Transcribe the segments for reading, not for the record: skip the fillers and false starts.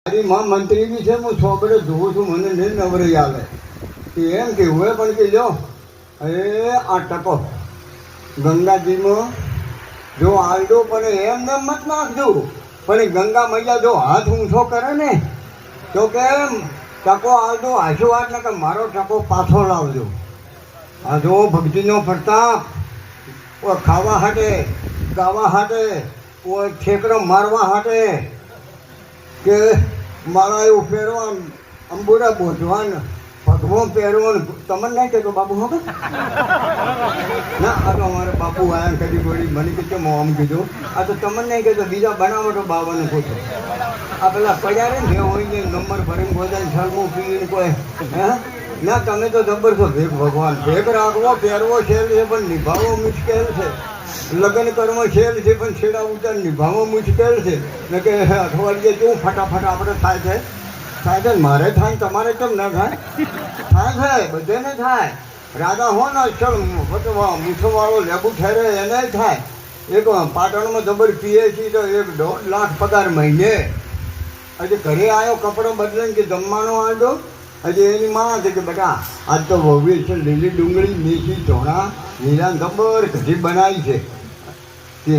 મારી માં મંત્રી બી છે, હું છોકરે જોઉં છું, મને નહીં નવરી આવે કે એમ કે હોય પણ કે લો આ ટકો ગંગાજીમાં જો આલડો પણ એમને મત નાખજો, પણ એ ગંગા મૈયા જો હાથ ઊંચો કરે ને તો કે ટકો આલડો આશીર્વાદ ને કે મારો ટકો પાછો લાવજો. આ જો ભક્તિનો પ્રતાપ ખાવા હાટે ગાવા હાટે ઠેકડો મારવા હાટે કે મારા એવું પહેરવા અંબુરા બોધવાન ભગવો પહેરવાનું તમને નહીં કહેતો બાપુ હવે ના આ તો અમારે બાપુ આયા કદી ગોળી મને કીધું આમ કીધું આ તો તમને નહીં કહેતો બીજા બનાવો તો બાવાનું પૂછો આ પેલા પડ્યા રે ને હોય ને નંબર ભરીને ગોદાને છલમું પીને કોઈ હે ના તમે તો જબર છો ભેગ ભગવાન ભેગ રાખવો પહેરવો છેલ છે પણ નિભાવવો મુશ્કેલ છે, લગ્ન કરવો છેલ છે પણ છેડા ઉતાર નિભાવવો મુશ્કેલ છે ને કે અઠવાડિયે કેવું ફટાફટ આપણે થાય છે મારે થાય તમારે કેમ ના થાય બધાને થાય. રાજા હો ને ચલ મૂછોવાળો લેબુ ઠેરે એને થાય. એક પાટણમાં જબર પીએસી તો 1.5 લાખ પગાર મહિને. હજી ઘરે આવ્યો કપડો બદલાઈને કે જમવાનો આવ્યો હજી એની માં છે કે બેટા આજ તો વહુએ છે લીલી ડુંગળી મેથી ધોણા લીલા જબર ઘડી બનાવી છે કે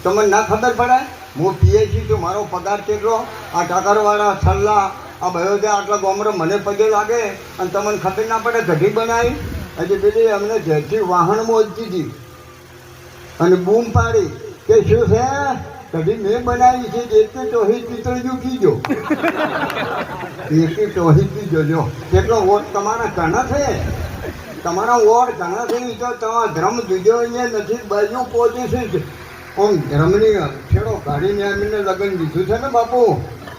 તમને ના ખબર પડે હું પીએસી છું, મારો પગાર કેટલો, આ ટાકરવાળા છલ્લા આ બધો જે આટલા ગોમરો મને પગે લાગે અને તમને ખબર ના પડે ઘડી બનાવી. હજી પેલી અમને જેથી વાહણમાં ઓછી હતી અને બૂમ પાડી કે શું છે કઢી મેં બનાવી છે એટલી ટોહી પિતળિયું કીજો એટલી ટોહી કીજો જો કેટલો વોટ તમારા ઘણા છે, તમારા વોટ ઘણા છે તો તમારા ધર્મ જુદો અહીંયા નથી બાજુ પહોંચે છે. આમ ધર્મની છેડો કાઢીને એમને લગ્ન દીધું છે ને બાપુ.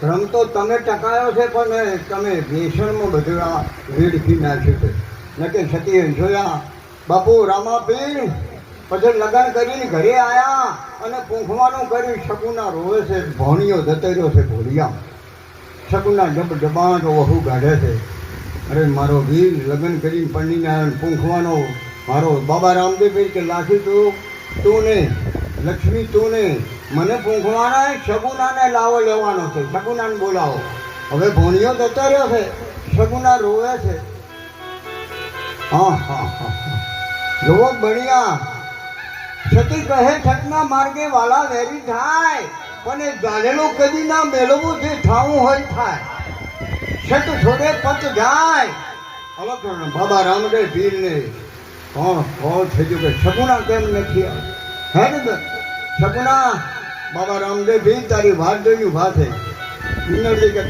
ધર્મ તો તમે ટકાયો છે પણ તમે વ્યસનમાં બધું આ વેડફી નાખ્યું છે નકે સતી જોયા બાપુ રામાપીર. પછી લગ્ન કરીને ઘરે આવ્યા અને પૂંખવાનું કર્યું. શકુના રોવે છે, ભોણીઓ જતો રહ્યો છે ભોળિયા. શકુના ડબાણ તો વહુ ગાઢે છે. અરે મારો વીર લગ્ન કરીને પડીને આવ્યો પૂંખવાનો મારો બાબા રામદેવ કે લાખી તું ને લક્ષ્મી તું ને મને પૂંખવાના શકુનાને લાવો લેવાનો છે, શકુનાને બોલાવો. હવે ભોણીઓ જતો રહ્યો છે, શકુના રોવે છે. હા જોવો બણિયા સતી કહે છટના માર્ગે વાલા વેરી થાય પણ એ ગાલેલું કદી ના મેળવવું જે થાવું હોય થાય. છત છોડે પત જાય. અલગ બાબા રામદેવ પીરને કોણ થઈ ગયું કે શકુના કેમ નથી હે ને શકુના બાબા રામદેવ પીર તારી વાત જોઈ ઉભા થઈ કે